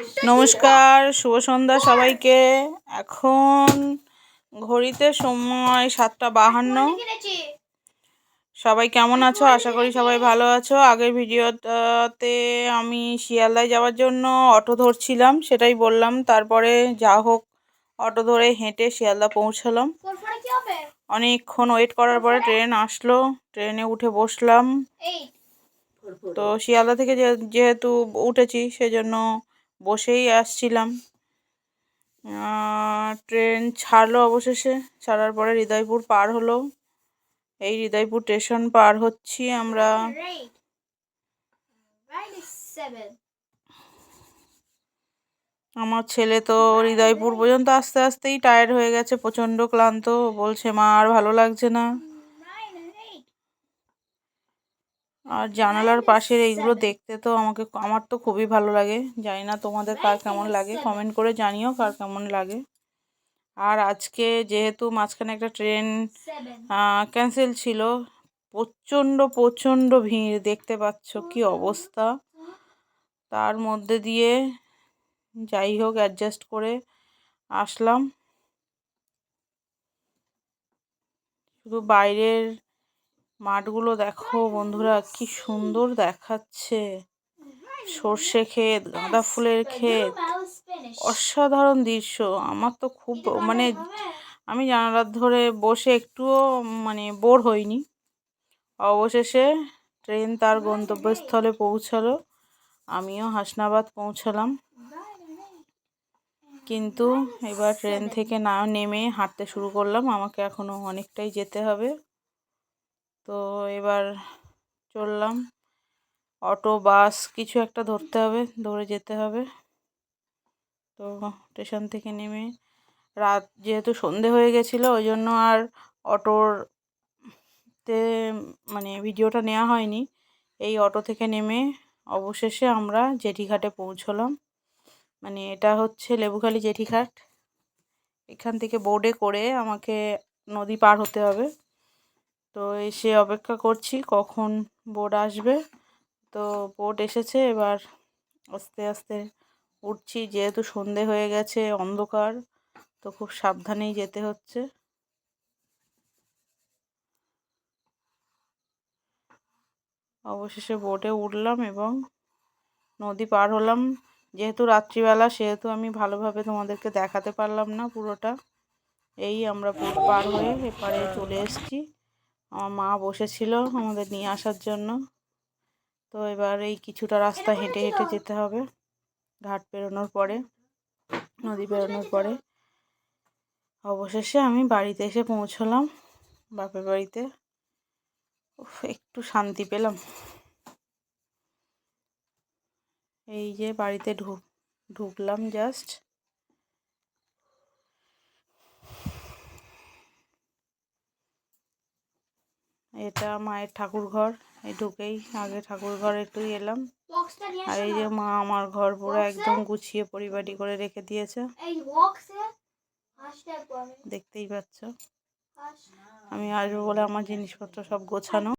নমস্কার, শুভ সন্ধ্যা সবাইকে। এখন ঘড়িতে সময় 7:52। সবাই কেমন আছো? আশা করি সবাই ভালো আছো। আগের ভিডিওতে আমি শিয়ালদায় যাওয়ার জন্য অটো ধরছিলাম, সেটাই বললাম। তারপরে যা হোক অটো ধরে হেঁটে শিয়ালদা পৌঁছালাম। অনেকক্ষণ ওয়েট করার পরে ট্রেন আসলো, ট্রেনে উঠে বসলাম। তো শিয়ালদা থেকে যেহেতু উঠেছি সেজন্য বসেই আসছিলাম। ট্রেন ছাড়লো অবশেষে। ছাড়ার পরে হৃদয়পুর পার হলো। এই হৃদয়পুর স্টেশন পার হচ্ছি আমরা। আমার ছেলে তো হৃদয়পুর পর্যন্ত আস্তে আস্তেই টায়ার্ড হয়ে গেছে, প্রচণ্ড ক্লান্ত। বলছে মা আর ভালো লাগছে না। আর জানালার পাশের এইগুলো দেখতে তো আমার তো খুবই ভালো লাগে। জানি না তোমাদের কার কেমন লাগে, কমেন্ট করে জানিও কার কেমন লাগে। আর আজকে যেহেতু মাঝখানে একটা ট্রেন ক্যান্সেল ছিল, প্রচণ্ড ভিড়, দেখতে পাচ্ছ কি অবস্থা। তার মধ্যে দিয়ে যাই হোক অ্যাডজাস্ট করে আসলাম। শুধু বাইরের মাঠগুলো দেখো বন্ধুরা, কি সুন্দর দেখাচ্ছে। সর্ষে ক্ষেত, গাঁদা ফুলের ক্ষেত, অসাধারণ দৃশ্য। আমার তো খুব আমি জানালার ধরে বসে একটুও বোর হইনি। অবশেষে ট্রেন তার গন্তব্যস্থলে পৌঁছালো। আমিও হাসনাবাদ পৌঁছালাম। কিন্তু এবার ট্রেন থেকে না নেমে হাঁটতে শুরু করলাম। আমাকে এখনো অনেকটাই যেতে হবে। তো এবার চললাম। অটো বাস কিছু একটা ধরতে হবে, ধরে যেতে হবে। তো স্টেশন থেকে নেমে রাত যেহেতু সন্ধে হয়ে গেছিলো, ওই জন্য আর অটোতে ভিডিওটা নেওয়া হয়নি। এই অটো থেকে নেমে অবশেষে আমরা জেঠিঘাটে পৌঁছলাম। এটা হচ্ছে লেবুখালী জেঠিঘাট। এখান থেকে বোটে করে আমাকে নদী পার হতে হবে। তো এসে অপেক্ষা করছি কখন বোট আসবে। তো বোট এসেছে, এবার আস্তে আস্তে উঠছি। যেহেতু সন্ধে হয়ে গেছে, অন্ধকার, তো খুব সাবধানেই যেতে হচ্ছে। অবশেষে বোটে উঠলাম এবং নদী পার হলাম। যেহেতু রাত্রিবেলা, সেহেতু আমি ভালোভাবে তোমাদেরকে দেখাতে পারলাম না পুরোটা। এই আমরা বোট পার হয়ে এপারে চলে এসেছি। আমার মা বসেছিল আমাদের নিয়ে আসার জন্য। তো এবার এই কিছুটা রাস্তা হেঁটে হেঁটে যেতে হবে। ঘাট পেরোনোর পরে, নদী পেরোনোর পরে অবশেষে আমি বাড়িতে এসে পৌঁছলাম, বাপের বাড়িতে। একটু শান্তি পেলাম। এই যে বাড়িতে ঢুকলাম জাস্ট। এটা মায়ের ঠাকুর ঘর। এই ঢুকেই আগে ঠাকুর ঘর একটু এলাম। আর এই যে মা আমার ঘর পুরো একদম গুছিয়ে পরিপাটি করে রেখে দিয়েছে, দেখতেই পাচ্ছ। আমি আসবো বলে আমার জিনিসপত্র সব গোছানো।